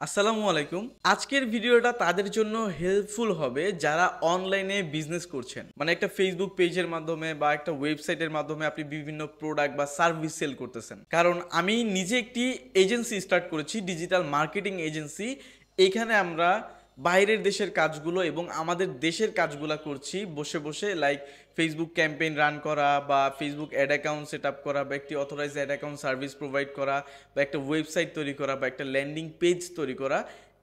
আসসালামু আলাইকুম। আজকের ভিডিওটা তাদের জন্য হেল্পফুল হবে যারা অনলাইনে বিজনেস করছেন। মানে একটা ফেসবুক পেজের মাধ্যমে বা একটা ওয়েবসাইটের মাধ্যমে আপনি বিভিন্ন প্রোডাক্ট বা সার্ভিস সেল করতেছেন। কারণ আমি নিজে একটি এজেন্সি স্টার্ট করেছি, ডিজিটাল মার্কেটিং এজেন্সি। এখানে আমরা বাইরের দেশের কাজগুলো এবং আমাদের দেশের কাজগুলো করছি বসে বসে, লাইক ফেসবুক ক্যাম্পেইন রান করা বা Facebook ad account set up করা বা একটি authorize ad account service provide করা বা একটা ওয়েবসাইট তৈরি করা বা একটা ল্যান্ডিং পেজ তৈরি করা।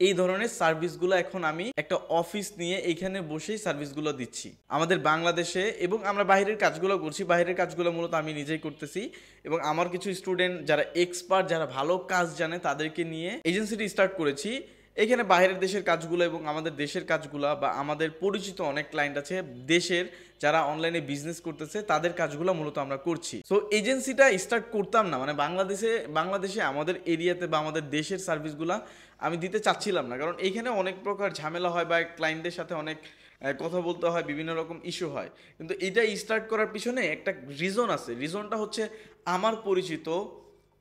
এই ধরনের সার্ভিসগুলো এখন আমি একটা অফিস নিয়ে এখানে বসেই সার্ভিসগুলো দিচ্ছি আমাদের বাংলাদেশে, এবং আমরা বাইরের কাজগুলো করছি। বাইরের কাজগুলো মূলত আমি নিজেই করতেছি এবং আমার কিছু স্টুডেন্ট যারা এক্সপার্ট, যারা ভালো কাজ জানে, তাদেরকে নিয়ে এজেন্সিটি স্টার্ট করেছি। এখানে বাইরের দেশের কাজগুলো এবং আমাদের দেশের কাজগুলো বা আমাদের পরিচিত অনেক ক্লায়েন্ট আছে দেশের, যারা অনলাইনে বিজনেস করতেছে, তাদের কাজগুলো মূলত আমরা করছি। সো এজেন্সিটা স্টার্ট করতাম না, মানে বাংলাদেশে আমাদের এরিয়াতে বা আমাদের দেশের সার্ভিসগুলো আমি দিতে চাচ্ছিলাম না, কারণ এইখানে অনেক প্রকার ঝামেলা হয় বা ক্লায়েন্টদের সাথে অনেক কথা বলতে হয়, বিভিন্ন রকম ইস্যু হয়। কিন্তু এটা স্টার্ট করার পিছনে একটা রিজন আছে। রিজনটা হচ্ছে আমার পরিচিত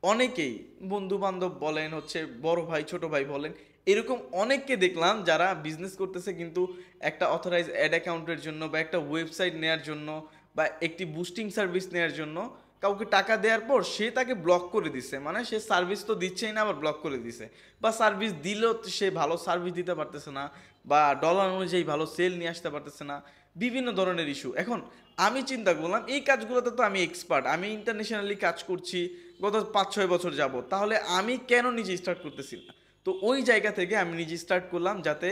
অনেকেই, বন্ধু বান্ধব বলেন, হচ্ছে বড় ভাই ছোট ভাই বলেন, এরকম অনেককে দেখলাম যারা বিজনেস করতেছে কিন্তু একটা অথরাইজ অ্যাড অ্যাকাউন্টের জন্য বা একটা ওয়েবসাইট নেওয়ার জন্য বা একটি বুস্টিং সার্ভিস নেওয়ার জন্য কাউকে টাকা দেওয়ার পর সে তাকে ব্লক করে দিছে। মানে সে সার্ভিস তো দিচ্ছেই না, আবার ব্লক করে দিছে, বা সার্ভিস দিলেও সে ভালো সার্ভিস দিতে পারতেছে না বা ডলার অনুযায়ী ভালো সেল নিয়ে আসতে পারতেছে না, বিভিন্ন ধরনের ইস্যু। এখন আমি চিন্তা করলাম এই কাজগুলোতে তো আমি এক্সপার্ট, আমি ইন্টারন্যাশনালি কাজ করছি গত 5-6 বছর যাব, তাহলে আমি কেন নিজে স্টার্ট করতেছি না? তো ওই জায়গা থেকে আমি নিজে স্টার্ট করলাম, যাতে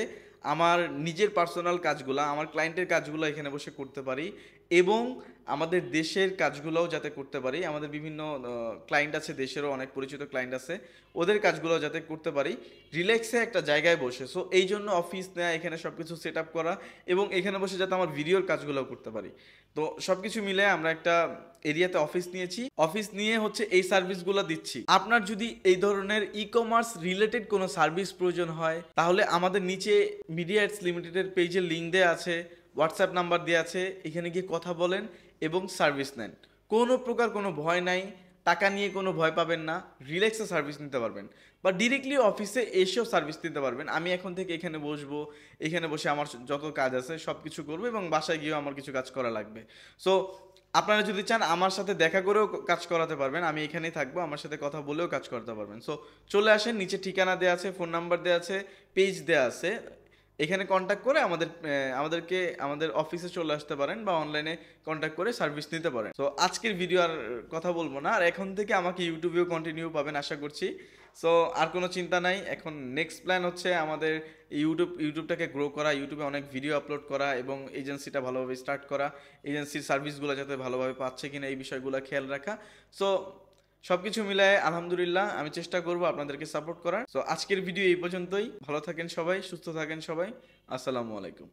আমার নিজের পার্সোনাল কাজগুলো, আমার ক্লায়েন্টের কাজগুলো এখানে বসে করতে পারি এবং আমাদের দেশের কাজগুলোও যাতে করতে পারি। আমাদের বিভিন্ন ক্লায়েন্ট আছে, দেশেরও অনেক পরিচিত ক্লায়েন্ট আছে, ওদের কাজগুলো যাতে করতে পারি রিল্যাক্সে একটা জায়গায় বসে। সো এই জন্য অফিস নেওয়া, এখানে সব কিছু সেট আপ করা এবং এখানে বসে যাতে আমার ভিডিওর কাজগুলোও করতে পারি। তো সব কিছু মিলে আমরা একটা এরিয়াতে অফিস নিয়েছি, অফিস নিয়ে হচ্ছে এই সার্ভিসগুলো দিচ্ছি। আপনার যদি এই ধরনের ই কমার্স রিলেটেড কোনো সার্ভিস প্রয়োজন হয়, তাহলে আমাদের নিচে মিডিয়া অ্যাডস লিমিটেডের পেজের লিঙ্ক দেওয়া আছে, হোয়াটসঅ্যাপ নাম্বার দেওয়া আছে, এখানে গিয়ে কথা বলেন এবং সার্ভিস নেন। কোনো প্রকার কোনো ভয় নাই, টাকা নিয়ে কোনো ভয় পাবেন না, রিল্যাক্সে সার্ভিস নিতে পারবেন বা ডিরেক্টলি অফিসে এসেও সার্ভিস নিতে পারবেন। আমি এখন থেকে এখানে বসবো, এখানে বসে আমার যত কাজ আছে সব কিছু করবো এবং বাসায় গিয়েও আমার কিছু কাজ করা লাগবে। সো আপনারা যদি চান আমার সাথে দেখা করেও কাজ করাতে পারবেন, আমি এখানেই থাকবো, আমার সাথে কথা বলেও কাজ করতে পারবেন। সো চলে আসেন, নিচে ঠিকানা দেওয়া আছে, ফোন নাম্বার দেওয়া আছে, পেজ দেওয়া আছে, এখানে কন্ট্যাক্ট করে আমাদেরকে আমাদের অফিসে চলে আসতে পারেন বা অনলাইনে কন্ট্যাক্ট করে সার্ভিস নিতে পারেন। তো আজকের ভিডিও আর কথা বলবো না, আর এখন থেকে আমাকে ইউটিউবেও কন্টিনিউ পাবেন আশা করছি। সো আর কোনো চিন্তা নাই, এখন নেক্সট প্ল্যান হচ্ছে আমাদের ইউটিউবটাকে গ্রো করা, ইউটিউবে অনেক ভিডিও আপলোড করা এবং এজেন্সিটা ভালোভাবে স্টার্ট করা, এজেন্সির সার্ভিসগুলো যাতে ভালোভাবে পাচ্ছে কিনা এই বিষয়গুলো খেয়াল রাখা। সো সব কিছু মিলায় আলহামদুলিল্লাহ আমি চেষ্টা করব আপনাদেরকে সাপোর্ট করার। সো আজকের ভিডিও এই পর্যন্তই। ভালো থাকেন সবাই, সুস্থ থাকেন সবাই। আসসালামু আলাইকুম।